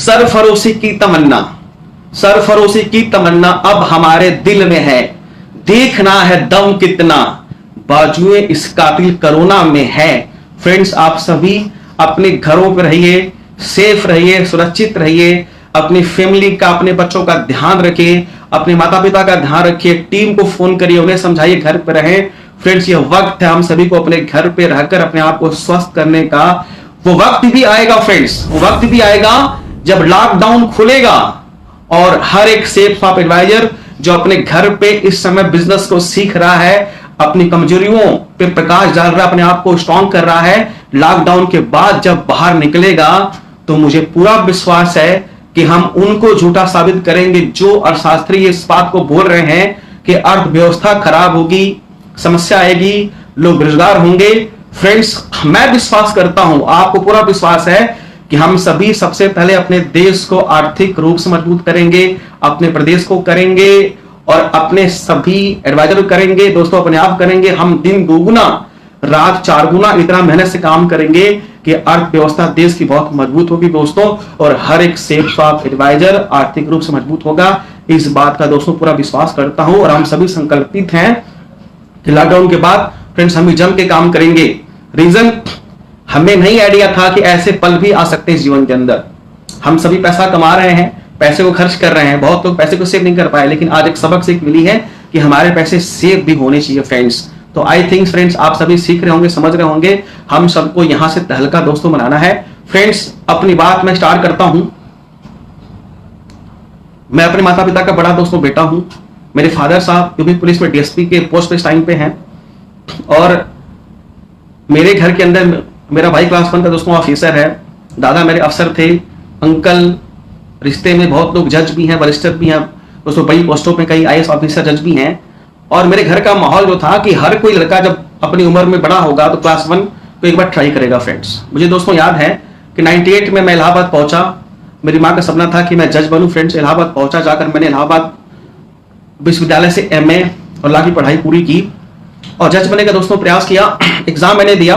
सरफरोशी की तमन्ना, सरफरोशी की तमन्ना अब हमारे दिल में है। देखना है दम कितना बाजुए इस कातिल कोरोना में है। फ्रेंड्स, आप सभी अपने घरों पर रहिए, सेफ रहिए, सुरक्षित रहिए, अपनी फैमिली का, अपने बच्चों का ध्यान रखिए, अपने माता पिता का ध्यान रखिए, टीम को फोन करिए, उन्हें समझाइए घर पर रहें। फ्रेंड्स, ये वक्त है हम सभी को अपने घर पे रहकर अपने आप को स्वस्थ करने का। वो वक्त भी आएगा फ्रेंड्स, वो वक्त भी आएगा जब लॉकडाउन खुलेगा और हर एक सेफ शॉप एडवाइजर जो अपने घर पे इस समय बिजनेस को सीख रहा है, अपनी कमजोरियों पे प्रकाश डाल रहा है, अपने आप को स्ट्रॉन्ग कर रहा है, लॉकडाउन के बाद जब बाहर निकलेगा तो मुझे पूरा विश्वास है कि हम उनको झूठा साबित करेंगे जो अर्थशास्त्री इस बात को बोल रहे हैं कि अर्थव्यवस्था खराब होगी, समस्या आएगी, लोग बेरोजगार होंगे। फ्रेंड्स, मैं विश्वास करता हूं, आपको पूरा विश्वास है कि हम सभी सबसे पहले अपने देश को आर्थिक रूप से मजबूत करेंगे, अपने प्रदेश को करेंगे और अपने सभी एडवाइजर करेंगे, दोस्तों अपने आप करेंगे। हम दिन दोगुना रात 4 गुना इतना मेहनत से काम करेंगे कि अर्थव्यवस्था देश की बहुत मजबूत होगी दोस्तों, और हर एक सेफ शॉप एडवाइजर आर्थिक रूप से मजबूत होगा। इस बात का दोस्तों पूरा विश्वास करता हूं और हम सभी संकल्पित हैं कि लॉकडाउन के बाद फ्रेंड्स हम भी जम के काम करेंगे। रीजन, हमें नहीं आइडिया था कि ऐसे पल भी आ सकते हैं जीवन के अंदर। हम सभी पैसा कमा रहे हैं, पैसे को खर्च कर रहे हैं, बहुत लोग पैसे को सेव नहीं कर पाए, लेकिन आज एक सबक सीख मिली है कि हमारे पैसे सेव भी होने चाहिए फ्रेंड्स। तो आई थिंक फ्रेंड्स आप सभी सीख रहे होंगे, समझ रहे होंगे, हम सबको यहां से तहलका दोस्तों बनाना है। फ्रेंड्स, अपनी बात मैं स्टार्ट करता हूं। मैं अपने माता पिता का बड़ा दोस्तों बेटा हूं। मेरे फादर साहब यूपी पुलिस में डीएसपी के पोस्ट पे इस टाइम पे हैं और मेरे घर के अंदर मेरा भाई क्लास 1 का दोस्तों ऑफिसर है, दादा मेरे अफसर थे, अंकल रिश्ते में बहुत लोग जज भी हैं, वरिष्ठ भी हैं दोस्तों, बड़ी पोस्टों पे कई आईएएस ऑफिसर जज भी हैं। और मेरे घर का माहौल जो था कि हर कोई लड़का जब अपनी उम्र में बड़ा होगा तो क्लास 1 तो एक बार ट्राई करेगा फ्रेंड्स। मुझे दोस्तों याद है कि 98 में मैं इलाहाबाद पहुंचा, मेरी माँ का सपना था कि मैं जज बनूं फ्रेंड्स। इलाहाबाद पहुंचा, जाकर मैंने इलाहाबाद विश्वविद्यालय से एमए और लॉ की पढ़ाई पूरी की और जज बनने का दोस्तों प्रयास किया। एग्जाम मैंने दिया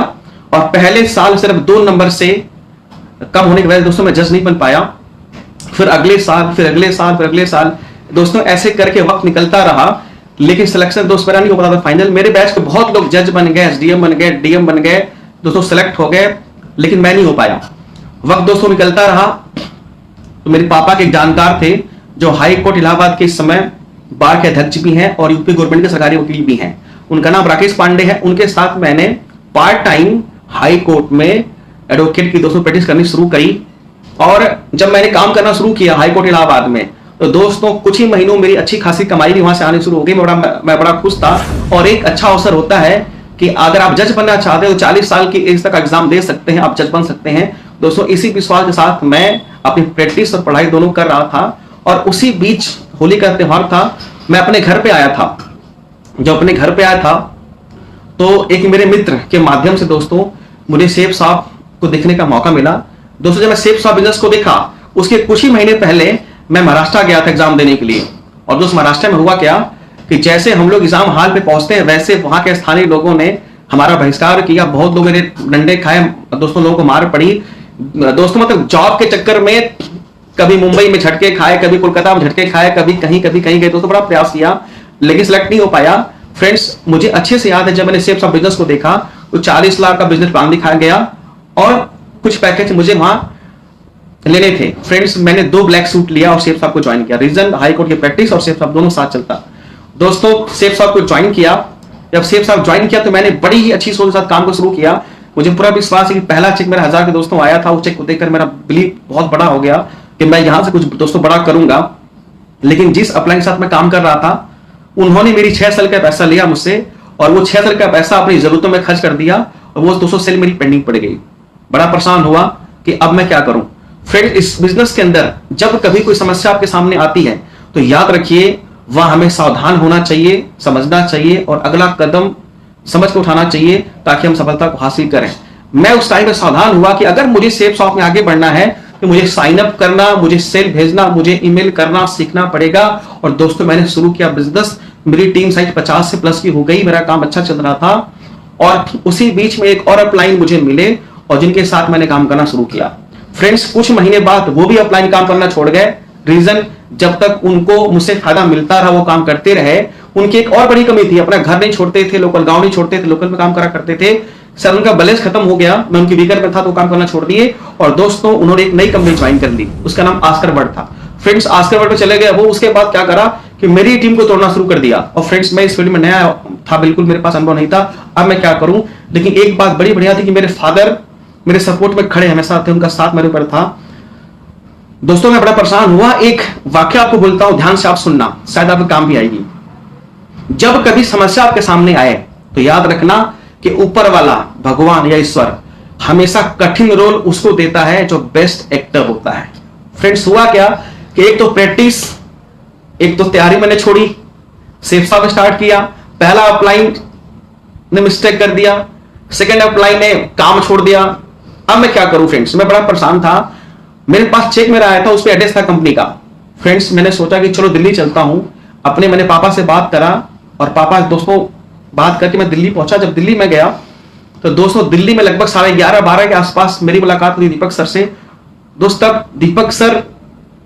और पहले साल सिर्फ 2 नंबर से कम होने की वजह से दोस्तों मैं जज नहीं बन पाया। फिर अगले साल, फिर अगले साल, फिर अगले साल, दोस्तों ऐसे करके वक्त निकलता रहा, लेकिन सिलेक्शन दोस्त मेरा नहीं हो पाता था। फाइनल मेरे बैच के बहुत लोग जज बन गए, एसडीएम बन गए, डीएम बन गए, दोस्तों सेलेक्ट हो गए, लेकिन मैं नहीं हो पाया। वक्त दोस्तों निकलता रहा तो मेरे पापा के एक जानकार थे जो हाई कोर्ट इलाहाबाद के इस समय बार के अध्यक्ष भी हैं और यूपी गवर्नमेंट के सरकारी वकील भी हैं। उनका नाम राकेश पांडे है। उनके साथ मैंने पार्ट टाइम हाई कोर्ट में एडवोकेट की दोस्तों प्रैक्टिस करनी शुरू करी और जब मैंने काम करना शुरू किया हाई कोर्ट इलाहाबाद में तो दोस्तों कुछ ही महीनों मेरी अच्छी खासी कमाई भी वहां से आनी शुरू हो गई। मैं बड़ा खुश था और एक अच्छा अवसर होता है कि अगर आप जज बनना चाहते हो तो 40 साल की एज तक एग्जाम दे सकते हैं, आप जज बन सकते हैं दोस्तों। इसी विश्वास के साथ मैं अपनी प्रैक्टिस और पढ़ाई दोनों कर रहा था और उसी बीच होली का त्योहार था। मैं अपने घर पे आया था, जब अपने घर पे आया था तो एक मेरे मित्र के माध्यम से दोस्तों मुझे सेफ शॉप को देखने का मौका मिला। दोस्तों जब मैं सेफ शॉप बिजनेस को देखा उसके कुछ ही महीने पहले मैं महाराष्ट्र गया था एग्जाम देने के लिए। और दोस्त महाराष्ट्र में हुआ क्या कि जैसे हम लोग एग्जाम हॉल पे पहुंचते हैं वैसे वहां के स्थानीय लोगों ने हमारा बहिष्कार किया। बहुत लोग मेरे डंडे खाए दोस्तों, लोगों को मार पड़ी दोस्तों। मतलब जॉब के चक्कर में कभी मुंबई में झटके खाए, कभी कोलकाता में झटके खाए, कभी कहीं गए दोस्तों, बड़ा प्रयास किया लेकिन सिलेक्ट नहीं हो पाया। फ्रेंड्स मुझे अच्छे से याद है जब मैंने सेफ शॉप बिजनेस को देखा तो 40 लाख का बिजनेस प्लान दिखाया गया और कुछ पैकेज मुझे वहां लेने थे। फ्रेंड्स मैंने 2 ब्लैक सूट लिया और सेफ शॉप को ज्वाइन किया। रीजन, हाई कोर्ट की प्रैक्टिस और सेफ शॉप दोनों साथ चलता। दोस्तों सेफ शॉप को ज्वाइन किया, जब सेफ शॉप ज्वाइन किया तो मैंने बड़ी ही अच्छी सोच के साथ काम को शुरू किया। मुझे पूरा विश्वास है कि पहला चेक मेरा 1000 के दोस्तों आया था। उस चेक को देखकर मेरा बिलीव बहुत बड़ा हो गया कि मैं यहां से कुछ दोस्तों बड़ा करूंगा। लेकिन जिस अपलाइन के साथ मैं काम कर रहा था उन्होंने मेरी 6 साल का पैसा लिया मुझसे और वो 6 साल का पैसा अपनी जरूरतों में खर्च कर दिया और वो 200 सेल मेरी पेंडिंग पड़ गई। बड़ा परेशान हुआ कि अब मैं क्या करूं। फ्रेंड इस बिजनेस के अंदर जब कभी कोई समस्या आपके सामने आती है तो याद रखिए वह हमें सावधान होना चाहिए, समझना चाहिए और अगला कदम समझ के उठाना चाहिए ताकि हम सफलता को हासिल करें। मैं उस टाइम पे सावधान हुआ कि अगर मुझे सेफ शॉप में आगे बढ़ना है तो मुझे साइन अप करना, मुझे सेल भेजना, मुझे ईमेल करना सीखना पड़ेगा। और दोस्तों मैंने शुरू किया बिजनेस, मेरी टीम साइज 50 से प्लस की हो गई, मेरा काम अच्छा चल रहा था और उसी बीच में एक और अपलाइन मुझे मिले और जिनके साथ मैंने काम करना शुरू किया। फ्रेंड्स कुछ महीने बाद वो भी ऑफलाइन काम करना छोड़ गए। रीजन, जब तक उनको मुझसे फायदा मिलता रहा वो काम करते रहे। उनकी एक और बड़ी कमी थी, अपना घर नहीं छोड़ते थे, लोकल गांव नहीं छोड़ते थे, लोकल में काम करा करते थे। सर उनका बैलेंस खत्म हो गया, मैं उनकी वीकर में था तो काम करना छोड़ दिए और दोस्तों उन्होंने एक नई कंपनी ज्वाइन कर ली, उसका नाम आस्कर वर्ड था। फ्रेंड्स आस्कर वर्ड पे चले गए वो। उसके बाद क्या करा कि मेरी टीम को तोड़ना शुरू कर दिया। और फ्रेंड्स मैं इस फील्ड में नया था, बिल्कुल मेरे पास अनुभव नहीं था, अब मैं क्या करूं। लेकिन एक बात बड़ी बढ़िया थी कि मेरे फादर मेरे सपोर्ट में खड़े हमेशा थे, उनका साथ मेरे ऊपर था। दोस्तों मैं बड़ा परेशान हुआ। एक वाक्य आपको बोलता हूं, ध्यान से आप सुनना, शायद आपके काम भी आएगी। जब कभी समस्या आपके सामने आए तो याद रखना कि ऊपर वाला भगवान या ईश्वर हमेशा कठिन रोल उसको देता है जो बेस्ट एक्टर होता है। फ्रेंड्स हुआ क्या कि एक तो प्रैक्टिस, एक तो तैयारी मैंने छोड़ी, सेफ साहब स्टार्ट किया। पहला अपलाइन ने मिस्टेक कर दिया, सेकंड अपलाइन ने काम छोड़ दिया। अब मैं क्या करूं फ्रेंड्स, मैं बड़ा परेशान था। मेरे पास चेक मेरा आया था, उस पर एड्रेस था कंपनी का। फ्रेंड्स मैंने सोचा कि चलो दिल्ली चलता हूं। मैंने पापा से बात करा और पापा दोस्तों बात करके मैं दिल्ली पहुंचा। जब दिल्ली में गया तो दोस्तों दिल्ली में लगभग 11:30-12 के आसपास मेरी मुलाकात हुई दीपक सर से। दोस्त तब दीपक सर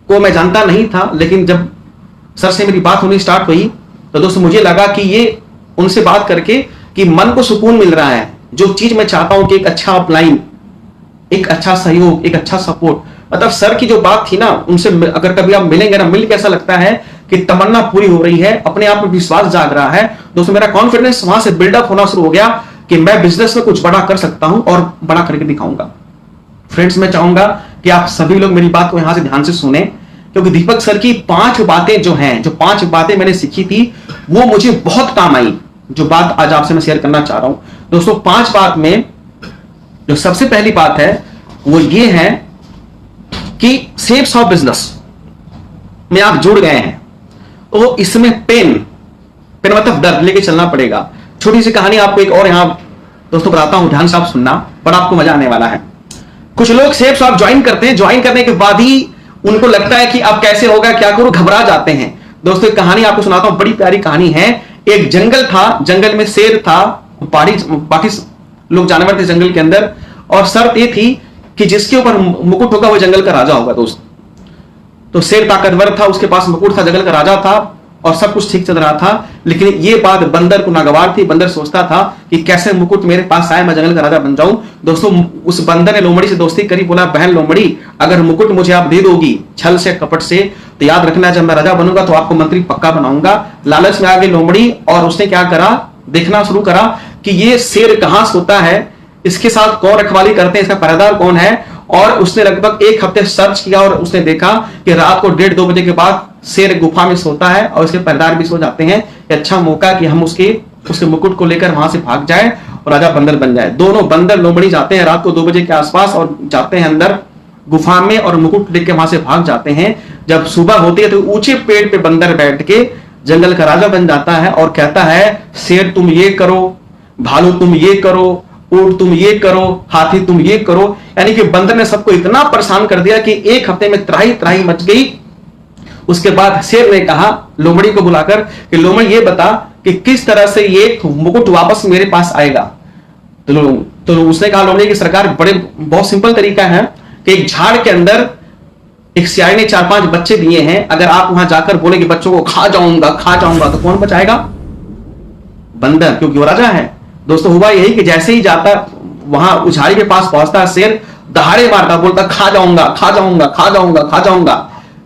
को मैं जानता नहीं था, लेकिन जब सर से मेरी बात होनी स्टार्ट हुई तो दोस्तों मुझे लगा कि ये उनसे बात करके कि मन को सुकून मिल रहा है। जो चीज मैं चाहता हूं कि एक अच्छा अपलाइन, एक अच्छा सहयोग, एक अच्छा सपोर्ट, मतलब सर की जो बात थी ना, उनसे अगर कभी आप मिलेंगे ना, मिल के ऐसा लगता है कि तमन्ना पूरी हो रही है, अपने आप में विश्वास जाग रहा है। दोस्तों मेरा कॉन्फिडेंस वहां से बिल्डअप होना शुरू हो गया कि मैं बिजनेस में कुछ बड़ा कर सकता हूं और बड़ा करके दिखाऊंगा। फ्रेंड्स मैं चाहूंगा कि आप सभी लोग मेरी बात को यहां से ध्यान से सुने, क्योंकि दीपक सर की 5 बातें जो हैं, जो 5 बातें मैंने सीखी थी वो मुझे बहुत काम आई। जो बात आज आपसे मैं शेयर करना चाह रहा हूं दोस्तों, 5 बात में जो सबसे पहली बात है वो ये है कि शेप्स ऑफ बिजनेस में आप जुड़ गए हैं तो इसमें पेन मतलब दर्द लेके चलना पड़ेगा। छोटी सी कहानी आपको एक और यहां दोस्तों बताता हूं, ध्यान से आप सुनना, बड़ा आपको मजा आने वाला है। कुछ लोग शेप्स ऑफ ज्वाइन करते हैं, ज्वाइन करने के बाद ही उनको लगता है कि अब कैसे होगा, क्या करूं, घबरा जाते हैं। दोस्तों एक कहानी आपको सुनाता हूं, बड़ी प्यारी कहानी है। एक जंगल था, जंगल में शेर था, बाकी लोग जानवर थे जंगल के अंदर, और शर्त ये थी कि जिसके ऊपर मुकुट होगा वो जंगल का राजा होगा। दोस्त तो शेर ताकतवर था, उसके पास मुकुट था, जंगल का राजा था और सब कुछ ठीक चल रहा था। लेकिन ये बात बंदर को नागवार थी। बंदर सोचता था कि कैसे मुकुट मेरे पास आए, मैं जंगल का राजा बन जाऊं। दोस्तों उस बंदर ने लोमड़ी से दोस्ती करी, बोला बहन लोमड़ी अगर मुकुट मुझे आप दे दोगी छल से कपट से तो याद रखना जब मैं राजा बनूंगा तो आपको मंत्री पक्का बनाऊंगा। लालच में आ गई लोमड़ी और उसने क्या करा, देखना शुरू करा कि ये शेर कहां सोता है, इसके साथ कौन रखवाली करते हैं, इसका पहरेदार कौन है। और उसने लगभग 1 हफ्ते सर्च किया और उसने देखा कि रात को 1:30-2 बजे के बाद शेर गुफा में सोता है और उसके पहरेदार भी सो जाते हैं। ये अच्छा मौका कि हम उसके मुकुट को लेकर वहां से भाग जाए और राजा बंदर बन जाए। दोनों बंदर लोमड़ी जाते हैं रात को 2 बजे के आसपास और जाते हैं अंदर गुफा में और मुकुट लेकर वहां से भाग जाते हैं। जब सुबह होती है तो ऊंचे पेड़ पे बंदर बैठ के जंगल का राजा बन जाता है और कहता है शेर तुम ये करो, भालू तुम ये करो, ऊंट तुम ये करो, हाथी तुम ये करो। यानी कि बंदर ने सबको इतना परेशान कर दिया कि 1 हफ्ते में त्राही त्राही मच गई। उसके बाद शेर ने कहा लोमड़ी को बुलाकर कि लोमड़ी ये बता कि किस तरह से ये मुकुट वापस मेरे पास आएगा। तो उसने कहा लोमड़ी की सरकार बहुत सिंपल तरीका है कि एक झाड़ के अंदर एक सियाही ने 4-5 बच्चे दिए हैं, अगर आप वहां जाकर बोले कि बच्चों को खा जाऊंगा तो कौन बचाएगा? बंदर, क्योंकि वो राजा है। दोस्तों हुआ यही कि जैसे ही जाता वहां उस झाड़ी के पास पहुंचता शेर दहाड़े मारता, बोलता खा जाऊंगा।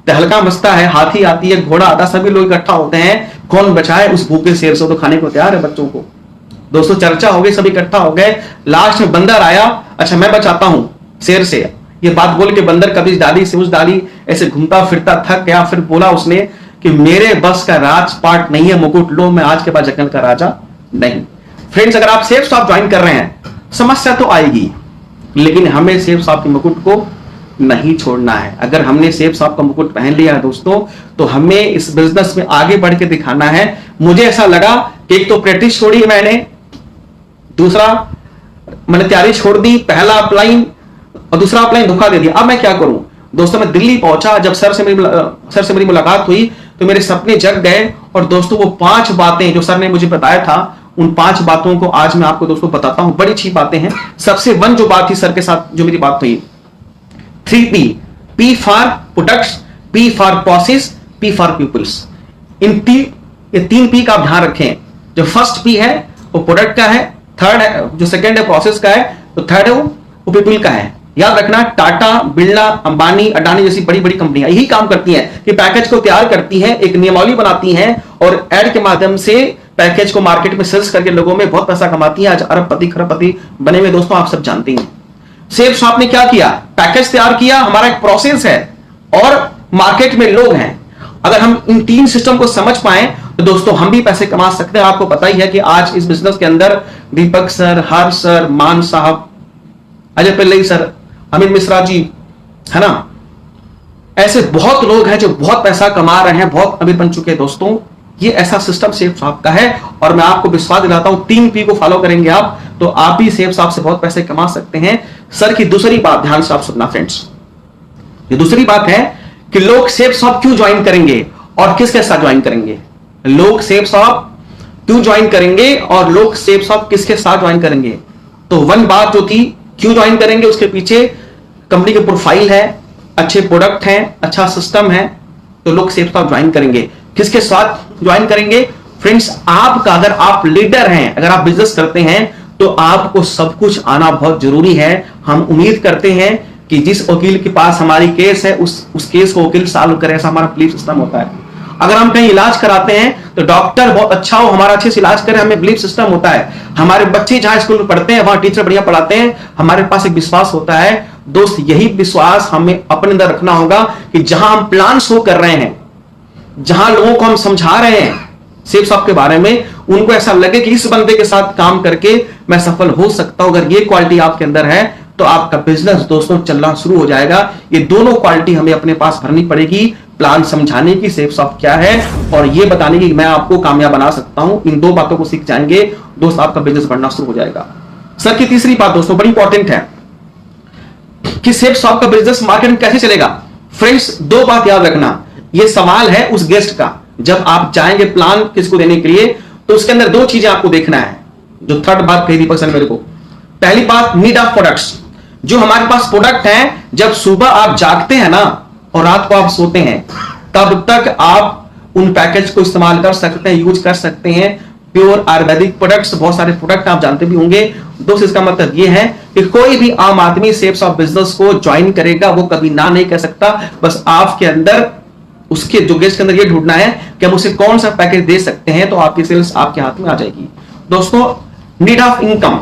तहलका मचता है, हाथी आती है, घोड़ा आता, सभी लोग इकट्ठा होते हैं, कौन बचाए उस भूखे शेर से, तो खाने को तैयार है बच्चों को। दोस्तों चर्चा हो गई, सब इकट्ठा हो गए, लास्ट में बंदर आया, अच्छा मैं बचाता हूं शेर से। ये बात बोल के बंदर कभी डाली से उस डाली ऐसे घूमता फिरता थक गया। फिर बोला उसने कि मेरे बस का राजपाट नहीं है मुकुट, लो मैं आज के बाद जंगल का राजा नहीं। फ्रेंड्स अगर आप सेफ शॉप ज्वाइन कर रहे हैं समस्या तो आएगी, लेकिन हमें सेफ शॉप के मुकुट को नहीं छोड़ना है। अगर हमने सेफ शॉप का मुकुट पहन लिया है दोस्तों तो हमें इस बिजनेस में आगे बढ़ के दिखाना है। मुझे ऐसा लगा कि एक तो प्रैक्टिस छोड़ी मैंने, दूसरा मैंने तैयारी छोड़ दी, पहला अपलाइन और दूसरा अपलाइन धोखा दे दिया। अब मैं क्या करूं दोस्तों? मैं दिल्ली पहुंचा, जब सर से मेरी मुलाकात हुई तो मेरे सपने जग गए। और दोस्तों वो 5 बातें जो सर ने मुझे बताया था, उन 5 बातों को आज मैं आपको दोस्तों बताता हूं। बड़ी अच्छी बातें हैं। सबसे 1 जो बात थी सर के साथ जो मेरी बात हुई 3P, P for products, P for process, P for peoples. ये 3P का आप ध्यान रखें। जो फर्स्ट P है वो प्रोडक्ट का है, थर्ड है जो सेकंड है प्रोसेस का है, तो थर्ड है वो पीपल का है। याद रखना, टाटा, बिरला, अंबानी, अडानी जैसी बड़ी बड़ी कंपनियां यही काम करती हैं कि पैकेज को तैयार करती हैं, एक नियमावली बनाती हैं और एड के माध्यम से पैकेज को मार्केट में सेल्स करके लोगों में बहुत पैसा कमाती हैं। आज अरबपति खरबपति बने हुए दोस्तों आप सब जानते हैं। सेफ शॉप ने क्या किया? पैकेज तैयार किया, हमारा एक प्रोसेस है और मार्केट में लोग हैं। अगर हम इन 3 सिस्टम को समझ पाए तो दोस्तों हम भी पैसे कमा सकते हैं। आपको पता ही है कि आज इस बिजनेस के अंदर दीपक सर, हर्ष सर, मान साहब, अजय पिल्लई सर, अमित मिश्रा जी, है ना, ऐसे बहुत लोग हैं जो बहुत पैसा कमा रहे हैं, बहुत अमीर बन चुके हैं। दोस्तों ये ऐसा सिस्टम सेफ शॉप का है और मैं आपको विश्वास दिलाता हूं 3P को फॉलो करेंगे आप तो आप भी सेफ शॉप से बहुत पैसे कमा सकते हैं। सर की दूसरी बात ध्यान से आप सुनना फ्रेंड्स, ये दूसरी बात है कि लोग सेफ शॉप क्यों ज्वाइन करेंगे और किसके साथ ज्वाइन करेंगे। लोग सेफ शॉप क्यों ज्वाइन करेंगे और लोग सेफ शॉप किसके साथ ज्वाइन करेंगे। तो वन बात जो थी क्यों ज्वाइन करेंगे, उसके पीछे कंपनी की प्रोफाइल है, अच्छे प्रोडक्ट हैं, अच्छा सिस्टम है, तो लोग सेफ शॉप ज्वाइन करेंगे। किसके साथ ज्वाइन करेंगे फ्रेंड्स? आपका, अगर आप लीडर हैं, अगर आप बिजनेस करते हैं तो आपको सब कुछ आना बहुत जरूरी है। हम उम्मीद करते हैं कि जिस वकील के पास हमारी केस है उस केस को वकील सॉल्व करे, ऐसा हमारा बिलीफ सिस्टम होता है। अगर हम कहीं इलाज कराते हैं तो डॉक्टर बहुत अच्छा हो, हमारा अच्छे से इलाज करे, हमें बिलीफ सिस्टम होता है। हमारे बच्चे जहां स्कूल में पढ़ते हैं वहां टीचर बढ़िया पढ़ाते हैं, हमारे पास एक विश्वास होता है। दोस्त यही विश्वास हमें अपने अंदर रखना होगा कि जहां हम प्लान शो कर रहे हैं, जहां लोगों को हम समझा रहे हैं सेफ शॉप के बारे में, उनको ऐसा लगे कि इस बंदे के साथ काम करके मैं सफल हो सकता हूं। अगर ये क्वालिटी आपके अंदर है तो आपका बिजनेस दोस्तों चलना शुरू हो जाएगा। ये दोनों क्वालिटी हमें अपने पास भरनी पड़ेगी, प्लान समझाने की सेफ शॉप क्या है और ये बताने की मैं आपको कामयाब बना सकता हूं। इन 2 बातों को सीख जाएंगे दोस्त, आपका बिजनेस बढ़ना शुरू हो जाएगा। सर की तीसरी बात दोस्तों बड़ी इंपॉर्टेंट है कि सेफ शॉप का बिजनेस मार्केट में कैसे चलेगा। फ्रेंड्स 2 बात याद रखना, ये सवाल है उस गेस्ट का। जब आप जाएंगे प्लान किसको देने के लिए तो उसके अंदर 2 चीजें आपको देखना है। जो थर्ड बात कही दीपक सर मेरे को, पहली बात नीड ऑफ प्रोडक्ट्स। जो हमारे पास प्रोडक्ट है, जब सुबह आप जागते हैं ना और रात को आप सोते हैं तब तक आप उन पैकेज को इस्तेमाल कर सकते हैं, यूज कर सकते हैं। प्योर आयुर्वेदिक प्रोडक्ट्स, बहुत सारे प्रोडक्ट आप जानते भी होंगे दोस्त। इसका मतलब यह है कि कोई भी आम आदमी सेफ शॉप बिजनेस को ज्वाइन करेगा, वो कभी ना नहीं कह सकता। बस आपके अंदर, उसके जो गेस्ट के अंदर ये ढूंढना है कि हम उसे कौन सा पैकेज दे सकते हैं, तो आपकी सेल्स आपके हाथ में आ जाएगी। दोस्तों नीड ऑफ इनकम,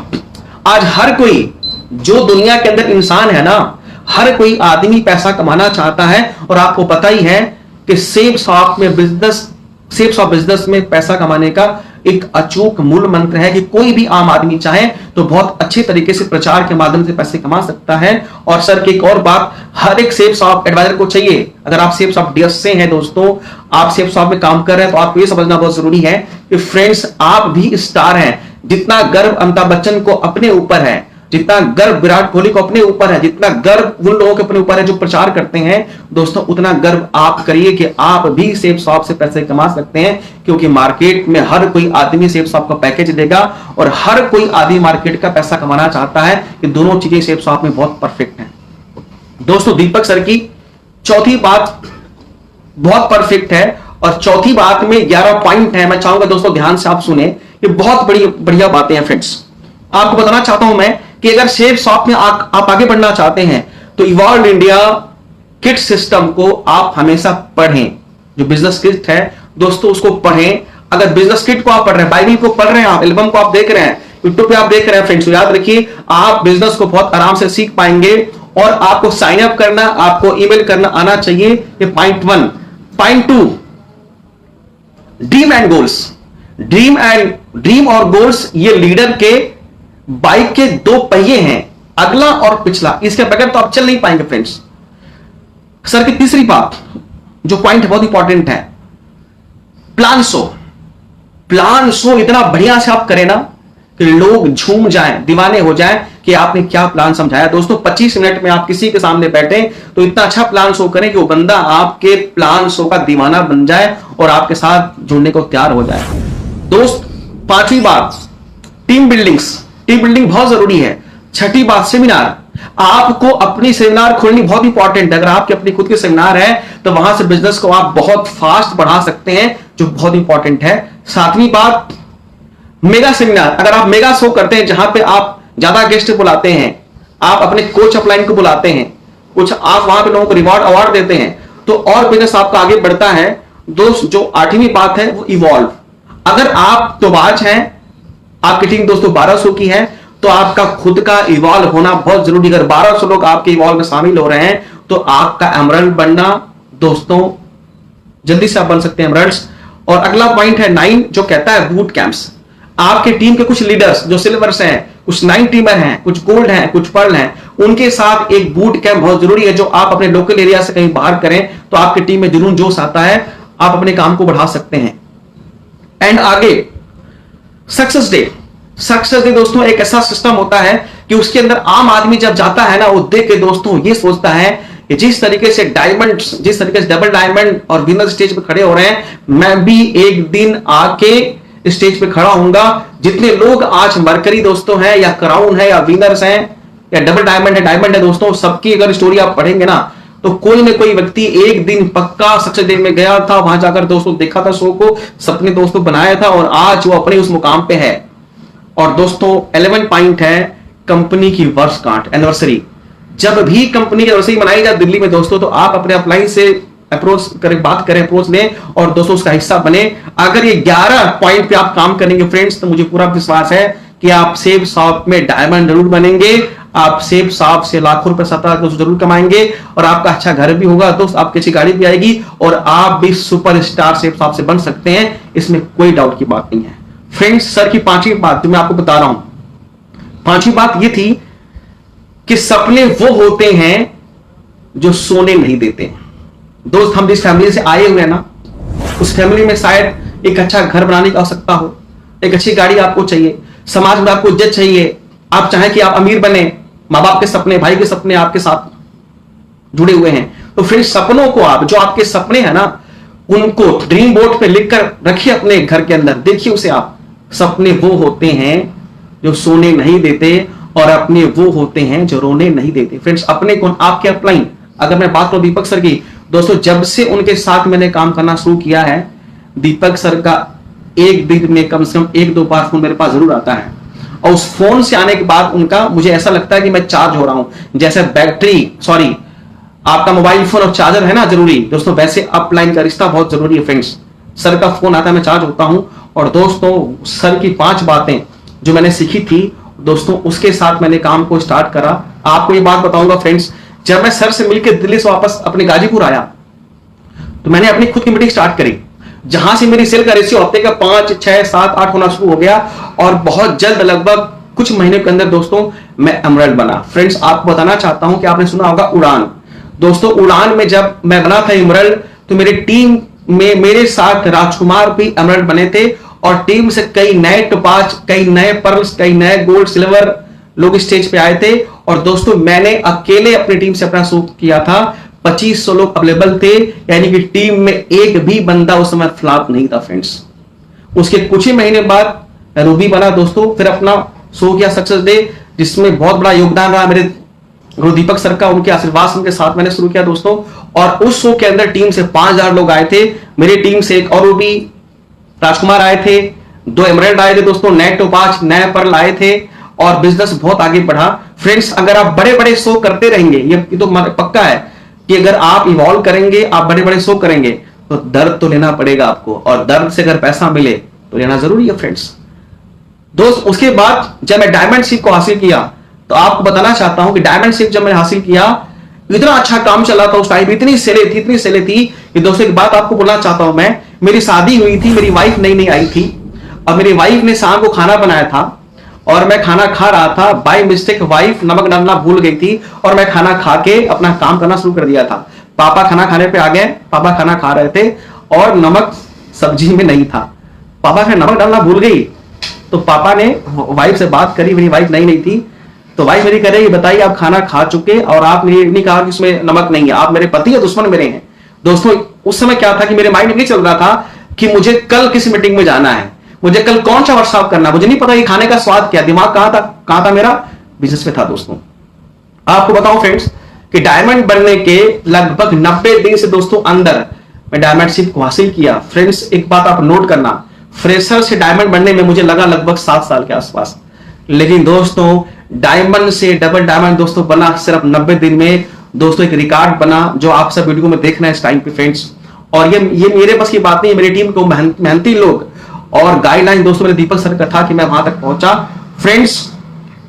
आज हर कोई जो दुनिया के अंदर इंसान है ना, हर कोई आदमी पैसा कमाना चाहता है और आपको पता ही है कि सेफ शॉप बिजनेस में पैसा कमाने का एक अचूक मूल मंत्र है कि कोई भी आम आदमी चाहे तो बहुत अच्छे तरीके से प्रचार के माध्यम से पैसे कमा सकता है। और सर की एक और बात, हर एक सेफ शॉप एडवाइजर को चाहिए, अगर आप सेफ शॉप डीएस से हैं दोस्तों, आप सेफ शॉप में काम कर रहे हैं तो आपको ये समझना बहुत जरूरी है कि फ्रेंड्स आप भी स्टार हैं। जितना गर्व अमिताभ बच्चन को अपने ऊपर है, जितना गर्व विराट कोहली को अपने ऊपर है, जितना गर्व उन लोगों के अपने ऊपर है जो प्रचार करते हैं दोस्तों, उतना गर्व आप करिए कि आप भी सेफ शॉप से पैसे कमा सकते हैं। क्योंकि मार्केट में हर कोई आदमी सेफ शॉप का पैकेज देगा और हर कोई आदमी मार्केट का पैसा कमाना चाहता है। कि दोनों चीजें सेफ शॉप में बहुत परफेक्ट हैं। दोस्तों दीपक सर की चौथी बात बहुत परफेक्ट है और चौथी बात में 11 पॉइंट है। मैं चाहूंगा दोस्तों ध्यान से आप सुने, ये बहुत बड़ी बढ़िया बातें हैं फ्रेंड्स। आपको बताना चाहता हूं मैं कि अगर सेफ शॉप में आप आगे बढ़ना चाहते हैं तो इवॉल्व इंडिया किट सिस्टम को आप हमेशा पढ़ें। जो बिजनेस किट है दोस्तों उसको पढ़ें। अगर बिजनेस किट को आप पढ़ रहे हैं, बाइबल को पढ़ रहे हैं, आप एल्बम को आप देख रहे हैं, यूट्यूब पे आप देख रहे हैं फ्रेंड्स, तो याद रखिए आप बिजनेस को बहुत आराम से सीख पाएंगे। और आपको साइन अप करना, आपको ईमेल करना आना चाहिए। ये point 1। Point 2, dream and goals. Dream और गोल्स ये लीडर के बाइक के 2 पहिए हैं, अगला और पिछला, इसके बगैर तो आप चल नहीं पाएंगे फ्रेंड्स। सर की तीसरी बात जो पॉइंट बहुत इंपॉर्टेंट है, प्लान शो इतना बढ़िया से आप करें ना कि लोग झूम जाएं, दीवाने हो जाएं कि आपने क्या प्लान समझाया। दोस्तों 25 मिनट में आप किसी के सामने बैठे तो इतना अच्छा प्लान शो करें कि वो बंदा आपके प्लान शो का दीवाना बन जाए और आपके साथ जुड़ने को तैयार हो जाए। दोस्त 5वीं बात टीम बिल्डिंग बहुत जरूरी है। 6ठी बात सेमिनार। आपको अपनी सेमिनार खोलनी बहुत इंपॉर्टेंट है। अगर आपकी अपनी खुद की सेमिनार है तो वहां से बिजनेस को आप बहुत फास्ट बढ़ा सकते हैं, जो बहुत इंपॉर्टेंट है। सातवीं बात, मेगा सेमिनार। अगर आप मेगा शो करते हैं जहां पे आप ज्यादा गेस्ट बुलाते हैं, आप अपने कोच अपलाइन को बुलाते हैं, कुछ आप वहां पे लोगों को रिवॉर्ड अवार्ड देते हैं, तो और बिजनेस आपका आगे बढ़ता है। दोस्त जो आठवीं बात है वो इवॉल्व। अगर आप तोबाज हैं, आपकी टीम दोस्तों 1200 की है, तो आपका खुद का इवॉल्व होना बहुत जरूरी है। अगर 1200 लोग आपके इवॉल्व में शामिल हो रहे हैं तो आपका एमरल्ड बनना दोस्तों जल्दी से आप बन सकते हैं एमरल्ड्स। और अगला पॉइंट है 9, जो कहता है बूट कैंप्स। आपके टीम के कुछ लीडर्स जो सिल्वर्स हैं, कुछ 9 टीमर हैं, कुछ गोल्ड हैं, कुछ पर्ल हैं, उनके साथ एक बूट कैंप बहुत जरूरी है, जो आप अपने लोकल एरिया से कहीं बाहर करें तो आपकी टीम में जुनून जोश आता है, आप अपने काम को बढ़ा सकते हैं। एंड आगे सक्सेस डे। सक्सेस डे दोस्तों एक ऐसा सिस्टम होता है कि उसके अंदर आम आदमी जब जाता है ना, वो देख के दोस्तों ये सोचता है कि जिस तरीके से डायमंड, जिस तरीके से डबल डायमंड और विनर स्टेज पे खड़े हो रहे हैं, मैं भी एक दिन आके स्टेज पे खड़ा होऊंगा। जितने लोग आज मरकरी दोस्तों हैं, या क्राउन है, या विनर्स हैं, या डबल डायमंड है दोस्तों, सबकी अगर स्टोरी आप पढ़ेंगे ना, तो कोई ना कोई व्यक्ति एक दिन पक्का सक्सेस डे में गया था, वहां जाकर दोस्तों देखा था शो को, सपने दोस्तों बनाया था, और आज वो अपने उस मुकाम पे है। और दोस्तों 11 पॉइंट है कंपनी की वर्षगांठ, एनिवर्सरी। जब भी कंपनी की एनिवर्सरी मनाई जाए दिल्ली में दोस्तों, तो आप अपने अपलाइन से अप्रोच करें, बात करें, अप्रोच लें और दोस्तों उसका हिस्सा बने। अगर ये 11 पॉइंट पे आप काम करेंगे फ्रेंड्स, तो मुझे पूरा विश्वास है कि आप सेब शॉप में डायमंड जरूर बनेंगे, आप सेब शॉप से लाखों रुपए सप्ताह दोस्त जरूर कमाएंगे, और आपका अच्छा घर भी होगा दोस्त, आपकी अच्छी गाड़ी भी आएगी, और आप भी सुपरस्टार सेब शॉप से बन सकते हैं, इसमें कोई डाउट की बात नहीं है। फ्रेंड्स, सर की 5वीं बात जो मैं आपको बता रहा हूं, 5वीं बात ये थी कि सपने वो होते हैं जो सोने नहीं देते। दोस्त, हम जिस फैमिली से आए हुए हैं ना, उस फैमिली में शायद एक अच्छा घर बनाने की आवश्यकता हो, एक अच्छी गाड़ी आपको चाहिए, समाज में आपको इज्जत चाहिए, आप चाहें कि आप अमीर बने, माँ बाप के सपने, भाई के सपने आपके साथ जुड़े हुए हैं। तो फिर सपनों को आप, जो आपके सपने हैं ना, उनको ड्रीम बोर्ड पे लिखकर रखिए अपने घर के अंदर, देखिए उसे आप। सपने वो होते हैं जो सोने नहीं देते, और अपने वो होते हैं जो रोने नहीं देते। फ्रेंड्स, अपने कौन? आपके अपलाइन। अगर मैं बात करूं दीपक सर की, दोस्तों जब से उनके साथ मैंने काम करना शुरू किया है, दीपक सर का एक दिन में कम से कम 1-2 बार फोन मेरे पास जरूर आता है, और उस फोन से आने के बाद उनका मुझे ऐसा लगता है कि मैं चार्ज हो रहा हूं। जैसे बैटरी, सॉरी, आपका मोबाइल फोन और चार्जर है ना जरूरी दोस्तों, वैसे अपलाइन का रिश्ता बहुत जरूरी है। फ्रेंड्स, सर का फोन आता है, मैं चार्ज होता हूं। और दोस्तों सर की 5 बातें जो मैंने सीखी थी दोस्तों, उसके साथ मैंने काम को स्टार्ट करा। आपको ये बात बताऊंगा फ्रेंड्स, जब मैं सर से मिलकर दिल्ली से वापस अपने गाजीपुर आया, तो मैंने अपनी खुद की मीटिंग स्टार्ट करी, जहां से मेरी सेल का रेशियो हफ्ते का 5, 6, 7, 8 होना शुरू हो गया, और बहुत जल्द, लगभग कुछ महीने के अंदर दोस्तों मैं एमरल्ड बना। फ्रेंड्स, आपको बताना चाहता हूं कि आपने सुना होगा उड़ान। दोस्तों उड़ान में जब मैं बना था एमरल्ड, तो मेरी टीम में मेरे साथ राजकुमार भी एमरल्ड बने थे, और टीम से कई नए टोपाज, कई नए पर्ल्स, कई नए गोल्ड सिल्वर लोग स्टेज पे आए थे। और दोस्तों मैंने अकेले अपनी टीम से अपना शो किया था, 2500 लोग अवेलेबल थे, यानी कि टीम में एक भी बंदा उस समय फ्लॉप नहीं था। फ्रेंड्स, उसके कुछ ही महीने बाद रूबी बना दोस्तों, फिर अपना शो किया सक्सेस डे, जिसमें बहुत बड़ा योगदान रहा मेरे गुरु दीपक सर का, उनके आशीर्वाद उनके साथ मैंने शुरू किया दोस्तों। और उस शो के अंदर टीम से 5000 लोग आए थे, मेरी टीम से एक और रूबी, राजकुमार आए थे, 2 एमरल्ड आए थे दोस्तों, नए टोपाज, नए पर्ल आए थे, और बिजनेस बहुत आगे बढ़ा। फ्रेंड्स, अगर आप बड़े बड़े शो करते रहेंगे, ये तो पक्का है कि अगर आप इवॉल्व करेंगे, आप बड़े बड़े शो करेंगे, तो दर्द तो लेना पड़ेगा आपको, और दर्द से अगर पैसा मिले तो लेना जरूरी है। फ्रेंड्स दोस्त, उसके बाद जब मैं डायमंड शिप को हासिल किया, तो आपको बताना चाहता हूं कि डायमंड शिप जब मैंने हासिल किया, इतना अच्छा काम चला था उस टाइम, इतनी सेलें थी कि दोस्तों एक बात आपको बोलना चाहता हूं मैं, मेरी शादी हुई थी, मेरी वाइफ नई आई थी, और मेरी वाइफ ने शाम को खाना बनाया था, और मैं खाना खा रहा था, बाय मिस्टेक वाइफ नमक डालना भूल गई थी, और मैं खाना खा के अपना काम करना शुरू कर दिया था। पापा खाना खाने पे आ गए, पापा खाना खा रहे थे, और नमक सब्जी में नहीं था। पापा फिर नमक डालना भूल गई, तो पापा ने वाइफ से बात करी, मेरी वाइफ नई थी, तो वाइफ मेरी कह रही, बताइए आप खाना खा चुके और आप मेरी नहीं कहा कि इसमें नमक नहीं है, आप मेरे पति या दुश्मन मेरे हैं। दोस्तों उस समय क्या था कि मेरे माइंड में नहीं चल रहा था कि मुझे कल किसी मीटिंग में जाना है, मुझे कल कौन सा वर्कशॉप करना है, मुझे नहीं पता ये खाने का स्वाद क्या, दिमाग कहां था मेरा, बिजनेस में था दोस्तों। आपको बताऊं फ्रेंड्स कि डायमंड बनने के लगभग 90 दिन से दोस्तों अंदर मैं डायमंडशिप को हासिल किया। फ्रेंड्स एक बात आप नोट करना, फ्रेशर से डायमंड बनने में मुझे लगा लगभग 7 साल के आसपास, लेकिन दोस्तों डायमंड से डबल डायमंड दोस्तों बना सिर्फ 90 दिन में। दोस्तों एक रिकॉर्ड बना जो आप सब वीडियो में देख रहे हैं इस टाइम पे फ्रेंड्स। और ये मेरे बस की बात नहीं है, मेरी टीम को मेहनती लोग और गाइडलाइन दोस्तों मेरे दीपक सर का था कि मैं वहां तक पहुंचा। फ्रेंड्स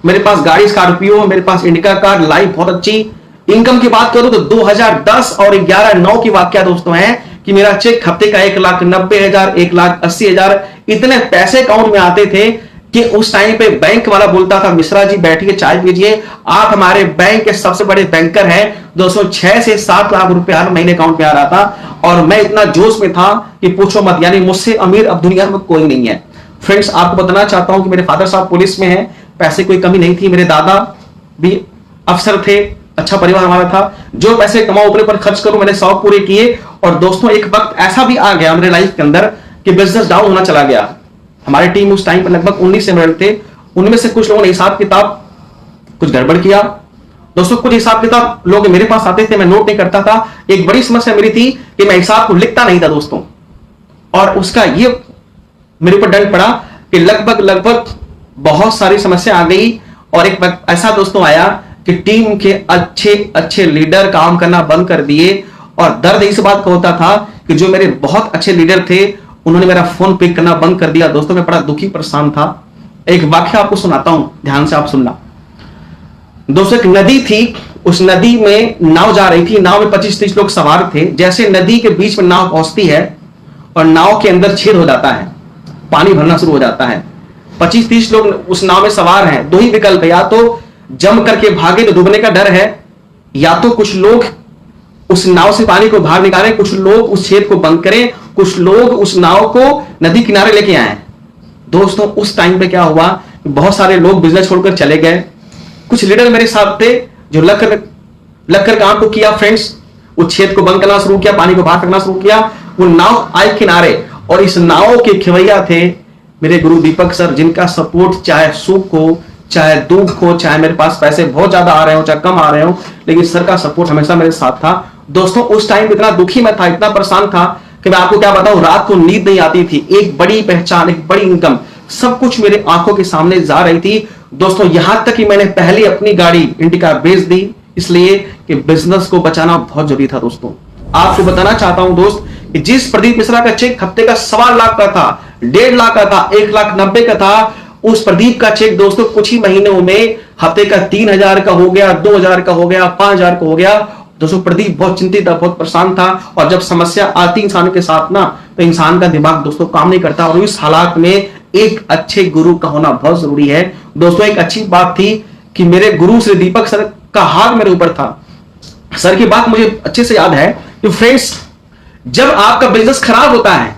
मेरे पास गाड़ी स्कॉर्पियो, मेरे पास इंडिका कार, लाइफ बहुत अच्छी। इनकम की बात करूं तो 2010 और 11/9 की वाकया दोस्तों है कि मेरा चेक हफ्ते का 1,90,000, 1,80,000 इतने पैसे अकाउंट में आते थे कि उस टाइम पे बैंक वाला बोलता था मिश्रा जी बैठिए चाय पीजिए, आप हमारे बैंक के सबसे बड़े बैंकर हैं। दोस्तों 6 से 7 लाख रुपए हर महीने अकाउंट में आ रहा था और मैं इतना जोश में था कि पूछो मत, यानी मुझसे अमीर अब दुनिया में कोई नहीं है। फ्रेंड्स आपको बताना चाहता हूं कि मेरे फादर साहब पुलिस में हैं, पैसे कोई कमी नहीं थी। मेरे दादा भी अफसर थे, अच्छा परिवार हमारा था। जो पैसे कमाओ ऊपर पर खर्च करूं, मैंने शौक पूरे किए। और दोस्तों एक वक्त ऐसा भी आ गया मेरे लाइफ के अंदर कि बिजनेस डाउन होना चला गया। हमारी टीम उस टाइम पर लगभग 19 एम्प्लॉय थे, उनमें से कुछ लोगों ने हिसाब किताब कुछ गड़बड़ किया। दोस्तों कुछ हिसाब किताब लोग मेरे पास आते थे, मैं नोट नहीं करता था। एक बड़ी समस्या मेरी थी कि मैं हिसाब को लिखता नहीं था दोस्तों, और उसका ये मेरे ऊपर दंड पड़ा कि लगभग बहुत सारी समस्या आ गई। और एक वक्त ऐसा दोस्तों आया कि टीम के अच्छे लीडर काम करना बंद कर दिए। और दर्द इस बात का होता था कि जो मेरे बहुत अच्छे लीडर थे उन्होंने मेरा फोन पिक करना बंद कर दिया। दोस्तों मैं बड़ा दुखी परेशान था। एक वाक्य आपको सुनाता हूं, ध्यान से आप सुनना। दोस्तों एक नदी थी, उस नदी में नाव जा रही थी, नाव में 25-30 लोग सवार थे। जैसे नदी के बीच में नाव पहुंचती है और नाव के अंदर छेद हो जाता है, पानी भरना शुरू हो जाता है। 25-30 लोग उस नाव में सवार हैं। दो ही विकल्प है, या तो जम करके भागे तो डूबने का डर है, या तो कुछ लोग उस नाव से पानी को बाहर निकालें, कुछ लोग उस छेद को बंद करें, कुछ लोग उस नाव को नदी किनारे लेके आए। दोस्तों उस टाइम पे क्या हुआ, बहुत सारे लोग बिजनेस छोड़कर चले गए। कुछ लीडर मेरे साथ थे जो लग कर काम को किया। फ्रेंड्स उस छेद को बंद करना शुरू किया, पानी को बाहर फेंकना शुरू किया। वो नाव आई किनारे और इस नाव के खिवैया थे मेरे गुरु दीपक सर, जिनका सपोर्ट चाहे सुख हो चाहे दुख हो, चाहे मेरे पास पैसे बहुत ज्यादा आ रहे हो चाहे कम आ रहे हो, लेकिन सर का सपोर्ट हमेशा मेरे साथ था। दोस्तों उस टाइम इतना दुखी मैं था, इतना परेशान था कि मैं आपको क्या बताऊं, रात को नींद नहीं आती थी। एक बड़ी पहचान, एक बड़ी इनकम, सब कुछ मेरे आंखों के सामने जा रही थी। दोस्तों यहां तक कि मैंने पहले अपनी गाड़ी इंडिका बेच दी, इसलिए कि बिजनेस को बचाना बहुत जरूरी था। दोस्तों आपको बताना चाहता हूं दोस्त कि जिस प्रदीप मिश्रा का चेक हफ्ते का 1.25 लाख का था, 1.5 लाख का था, 1,90,000 का था, उस प्रदीप का चेक दोस्तों कुछ ही महीनों में हफ्ते का 3,000 का हो गया, 2,000 का हो गया, 5,000 का हो गया। दोस्तों प्रदीप बहुत चिंतित था, बहुत परेशान था। और जब समस्या आती इंसान के साथ ना, तो इंसान का दिमाग दोस्तों काम नहीं करता। और इस हालात में एक अच्छे गुरु का होना बहुत जरूरी है। दोस्तों एक अच्छी बात थी कि मेरे गुरु श्री दीपक सर का हाथ मेरे ऊपर था। सर की बात मुझे अच्छे से याद है कि फ्रेंड्स जब आपका बिजनेस खराब होता है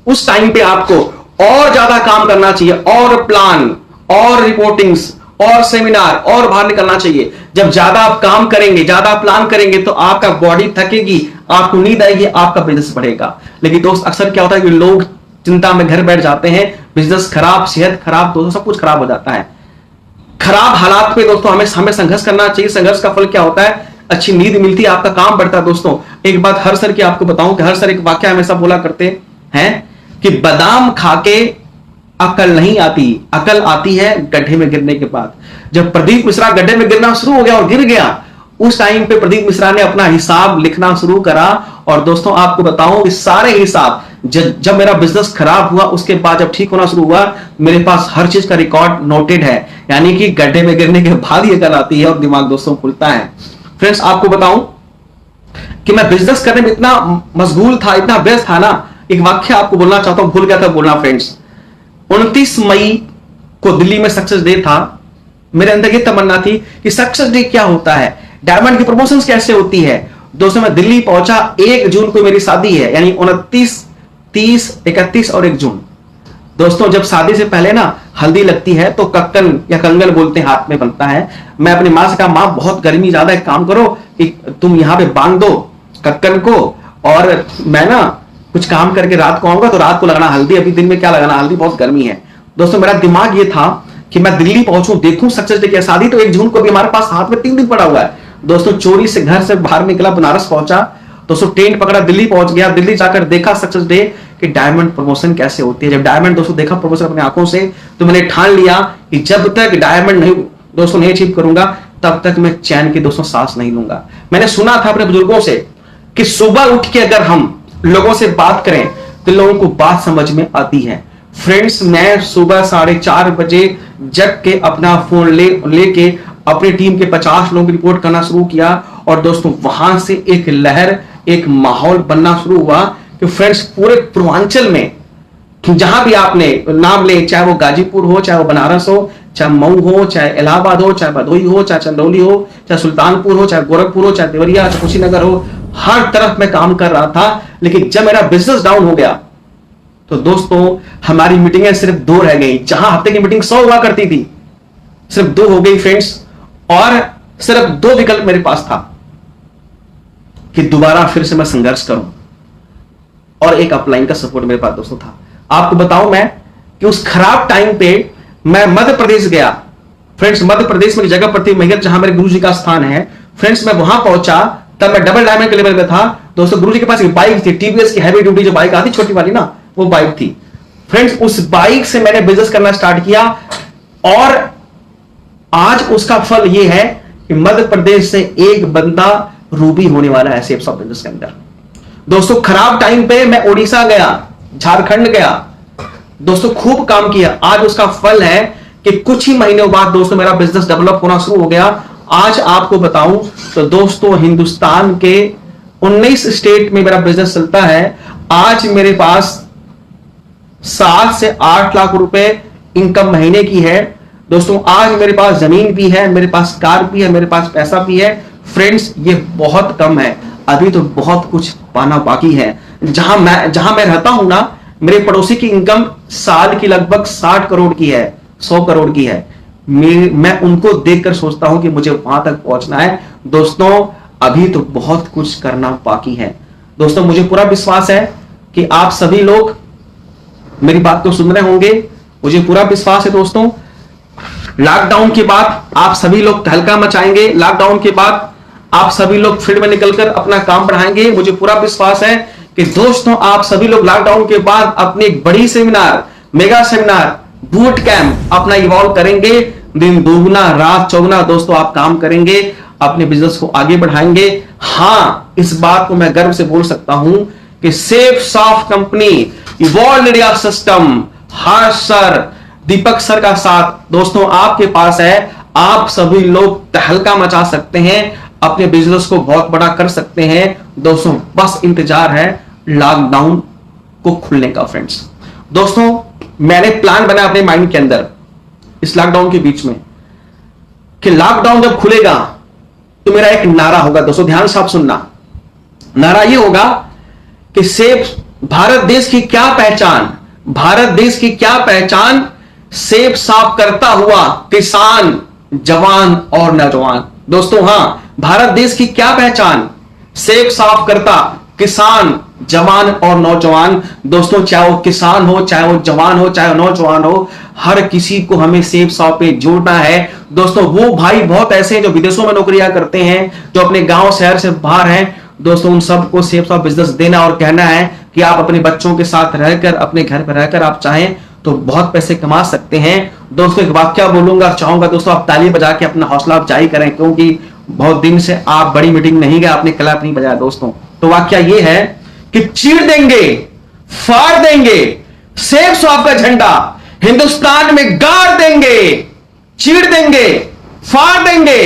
उस टाइम पे आपको और ज्यादा काम करना चाहिए, और प्लान और रिपोर्टिंग्स और सेमिनार और बाहर निकलना चाहिए। जब ज्यादा आप काम करेंगे, ज्यादा प्लान करेंगे तो आपका बॉडी थकेगी, आपको नींद आएगी, आपका बिजनेस बढ़ेगा। लेकिन दोस्त अक्सर क्या होता है कि लोग चिंता में घर बैठ जाते हैं, बिजनेस खराब, सेहत खराब, दोस्तों सब कुछ खराब हो जाता है। खराब हालात पे दोस्तों हमें संघर्ष करना चाहिए। संघर्ष का फल क्या होता है, अच्छी नींद मिलती है, आपका काम बढ़ता है। दोस्तों एक बात हर सर की आपको बताऊं कि हर सर एक वाक्य हमेशा बोला करते हैं कि बादाम खाके अकल नहीं आती, अकल आती है गड्ढे में गिरने के बाद। जब प्रदीप मिश्रा गड्ढे में गिरना शुरू हो गया और गिर गया, उस टाइम पे प्रदीप मिश्रा ने अपना हिसाब लिखना शुरू करा। और दोस्तों आपको बताऊं कि सारे हिसाब जब मेरा बिजनेस खराब हुआ उसके बाद जब ठीक होना शुरू हुआ, मेरे पास हर चीज का रिकॉर्ड नोटेड है। यानी कि गड्ढे में गिरने के बाद ये अकल आती है और दिमाग दोस्तों खुलता है। फ्रेंड्स आपको बताऊं कि मैं बिजनेस करने में इतना मशगूल था, इतना व्यस्त था ना, एक वाक्य आपको बोलना चाहता हूं, भूल गया था बोलना। फ्रेंड्स 29 मई को दिल्ली में सक्सेस डे था। मेरे अंदर ये तमन्ना थी कि सक्सेस डे क्या होता है, डायमंड की प्रमोशंस कैसे होती है। दोस्तों मैं दिल्ली पहुंचा, 1 जून को मेरी शादी है, यानी 29, 30, 31 और 1 जून। दोस्तों जब शादी से पहले ना हल्दी लगती है तो कक्कन या कंगन बोलते हैं, हाथ में बनता है। मैं अपनी मां से कहा, मां बहुत गर्मी ज्यादा है, एक काम करो कि तुम यहां पे बांध दो कक्कन को, और मैं ना कुछ काम करके रात को आऊंगा तो रात को लगाना हल्दी, अभी दिन में क्या लगाना, हल्दी बहुत गर्मी है। दोस्तों मेरा दिमाग ये था कि मैं दिल्ली पहुंचूं, देखूं सक्सेस डे की शादी तो 1 जून को भी हमारे पास हाथ में 3 दिन पड़ा हुआ है दोस्तों। चोरी से घर से बाहर निकला, बनारस पहुंचा दोस्तों, ट्रेन पकड़ा, दिल्ली पहुंच गया, दिल्ली जाकर देखा सक्सेस डे कि डायमंड प्रमोशन कैसे होती है। जब डायमंड दोस्तों देखा प्रमोशन अपने आंखों से, तो मैंने ठान लिया कि जब तक डायमंड नहीं दोस्तों नहीं अचीव करूंगा तब तक मैं चैन की दोस्तों सांस नहीं लूंगा। मैंने सुना था अपने बुजुर्गों से कि सुबह उठ के अगर हम लोगों से बात करें तो लोगों को बात समझ में आती है। फ्रेंड्स, मैं सुबह 4:30 बजे जग के अपना फोन लेके अपनी टीम के 50 लोगों की रिपोर्ट करना शुरू किया और दोस्तों वहां से एक लहर, एक माहौल बनना शुरू हुआ कि फ्रेंड्स पूरे पूर्वांचल में जहां भी आपने नाम ले, चाहे वो गाजीपुर हो, चाहे वो बनारस हो, चाहे मऊ हो, चाहे इलाहाबाद हो, चाहे भदोही हो, चाहे चंदौली हो, चाहे सुल्तानपुर हो, चाहे गोरखपुर हो, चाहे देवरिया, चाहे कुशीनगर हो, हर तरफ मैं काम कर रहा था। लेकिन जब मेरा बिजनेस डाउन हो गया तो दोस्तों हमारी मीटिंगें सिर्फ 2 रह गई। जहां हफ्ते की मीटिंग 100 हुआ करती थी, सिर्फ 2 हो गई फ्रेंड्स। और सिर्फ 2 विकल्प मेरे पास था कि दोबारा फिर से मैं संघर्ष करूं, और एक अपलाइन का सपोर्ट मेरे पास दोस्तों था। आपको बताऊं मैं कि उस खराब टाइम पे मैं मध्य प्रदेश गया फ्रेंड्स। मध्य प्रदेश में एक जगह पड़ती महिला जहां मेरे गुरु जी का स्थान है फ्रेंड्स। मैं वहां पहुंचा तब मैं डबल डायमंड के लेवल में था दोस्तों। गुरु जी के पास एक बाइक थी, टीवीएस की हैवी ड्यूटी जो बाइक आती छोटी वाली ना, वो बाइक थी फ्रेंड्स। उस बाइक से मैंने बिजनेस करना स्टार्ट किया और आज उसका फल ये है कि मध्य प्रदेश से एक बंदा रूबी होने वाला है सेप्स ऑफ बिजनेस के अंदर दोस्तों। खराब टाइम पे मैं उड़ीसा गया, झारखंड गया दोस्तों, खूब काम किया। आज उसका फल है कि कुछ ही महीनों बाद दोस्तों मेरा बिजनेस डेवलप होना शुरू हो गया। आज आपको बताऊं तो दोस्तों हिंदुस्तान के 19 स्टेट में मेरा बिजनेस चलता है। आज मेरे पास 7 से 8 लाख रुपए इनकम महीने की है दोस्तों। आज मेरे पास जमीन भी है, मेरे पास कार भी है, मेरे पास पैसा भी है फ्रेंड्स। ये बहुत कम है, अभी तो बहुत कुछ पाना बाकी है। जहां मैं रहता हूं ना, मेरे पड़ोसी की इनकम साल की लगभग 60 करोड़ की है, 100 करोड़ की है। मैं उनको देखकर सोचता हूं कि मुझे वहां तक पहुंचना है दोस्तों। अभी तो बहुत कुछ करना बाकी है दोस्तों। मुझे पूरा विश्वास है कि आप सभी लोग मेरी बात को सुन रहे होंगे। मुझे पूरा विश्वास है दोस्तों, लॉकडाउन के बाद आप सभी लोग तहलका मचाएंगे। लॉकडाउन के बाद आप सभी लोग फील्ड में निकलकर अपना काम बढ़ाएंगे। मुझे पूरा विश्वास है कि दोस्तों आप सभी लोग लॉकडाउन के बाद अपनी एक बड़ी seminar, mega seminar, boot camp अपना इवॉल्व करेंगे। दिन दोगुना रात चौगुना दोस्तों आप काम करेंगे, अपने बिजनेस को आगे बढ़ाएंगे। हां, इस बात को मैं गर्व से बोल सकता हूं कि safe soft company, evolve India system, Harsh sir, Deepak sir का साथ दोस्तों आपके पास है। आप सभी लोग तहलका मचा सकते हैं, अपने बिजनेस को बहुत बड़ा कर सकते हैं दोस्तों। बस इंतजार है लॉकडाउन को खुलने का फ्रेंड्स। दोस्तों मैंने प्लान बनाया अपने माइंड के अंदर इस लॉकडाउन के बीच में कि लॉकडाउन जब खुलेगा तो मेरा एक नारा होगा दोस्तों, ध्यान से आप सुनना। नारा ये होगा कि सेब भारत देश की क्या पहचान, भारत देश की क्या पहचान, सेब साफ करता हुआ किसान, जवान और नौजवान। दोस्तों हां, भारत देश की क्या पहचान, सेब साफ करता किसान, जवान और नौजवान। दोस्तों चाहे वो किसान हो, चाहे वो जवान हो, चाहे वो नौजवान हो, हर किसी को हमें सेब साफ पे जोड़ना है दोस्तों। वो भाई बहुत ऐसे हैं जो विदेशों में नौकरियां करते हैं, जो अपने गांव शहर से बाहर हैं दोस्तों, उन सबको सेब साफ बिजनेस देना और कहना है कि आप अपने बच्चों के साथ रहकर, अपने घर पर रहकर आप चाहें तो बहुत पैसे कमा सकते हैं दोस्तों। एक वाक्य बोलूंगा, चाहूंगा दोस्तों आप ताली बजा के अपना हौसला अफजाई करें, क्योंकि बहुत दिन से आप बड़ी मीटिंग नहीं गए, आपने क्लैप नहीं बजाया दोस्तों। तो वाक्य ये है कि चीर देंगे, फाड़ देंगे सेब साफ का झंडा, हिंदुस्तान में गाड़ देंगे, चीर देंगे, फाड़ देंगे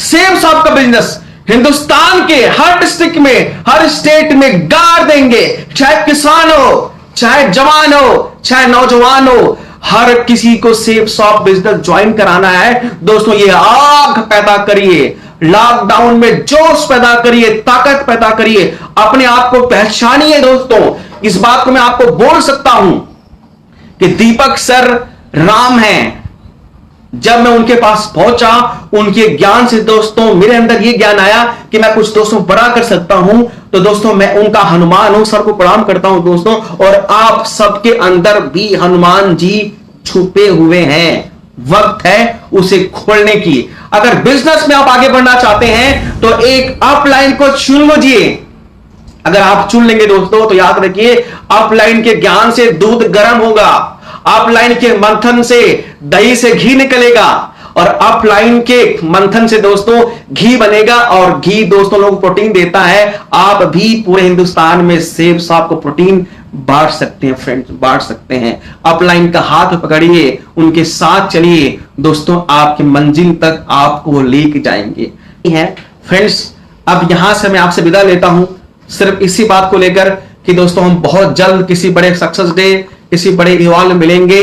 सेब साफ का बिजनेस हिंदुस्तान के हर डिस्ट्रिक्ट में, हर स्टेट में गाड़ देंगे। चाहे किसान हो, चाहे जवान हो, चाहे नौजवान हो, हर किसी को सेब सॉफ्ट बिजनेस ज्वाइन कराना है दोस्तों। ये आग पैदा करिए, लॉकडाउन में जोश पैदा करिए, ताकत पैदा करिए, अपने आप को पहचानिए दोस्तों। इस बात को मैं आपको बोल सकता हूं कि दीपक सर राम हैं। जब मैं उनके पास पहुंचा, उनके ज्ञान से दोस्तों मेरे अंदर यह ज्ञान आया कि मैं कुछ दोस्तों बड़ा कर सकता हूं। तो दोस्तों मैं उनका हनुमान हूं, सर को प्रणाम करता हूं दोस्तों। और आप सबके अंदर भी हनुमान जी छुपे हुए हैं वक्त है उसे खोलने की। अगर बिजनेस में आप आगे बढ़ना चाहते हैं तो एक अपलाइन को चुन लीजिए। अगर आप चुन लेंगे दोस्तों तो याद रखिए, अपलाइन के ज्ञान से दूध गर्म होगा, अपलाइन के मंथन से दही से घी निकलेगा, और अपलाइन के मंथन से दोस्तों घी बनेगा। और घी दोस्तों लोगों को प्रोटीन देता है। आप भी पूरे हिंदुस्तान में सेब साहब को प्रोटीन बांट सकते हैं फ्रेंड्स, बांट सकते हैं। अपलाइन का हाथ पकड़िए, उनके साथ चलिए दोस्तों, आपकी मंजिल तक आपको लेके जाएंगे। है फ्रेंड्स, अब यहां से मैं आपसे विदा लेता हूं सिर्फ इसी बात को लेकर कि दोस्तों हम बहुत जल्द किसी बड़े सक्सेस डे, किसी बड़े इवेंट में मिलेंगे।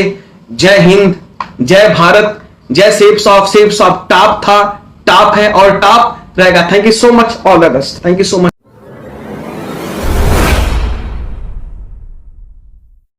जय हिंद, जय भारत, जय सेब शॉप। सेब शॉप टॉप था, टॉप है और टॉप रहेगा। Thank you so much, all the best. Thank you so much.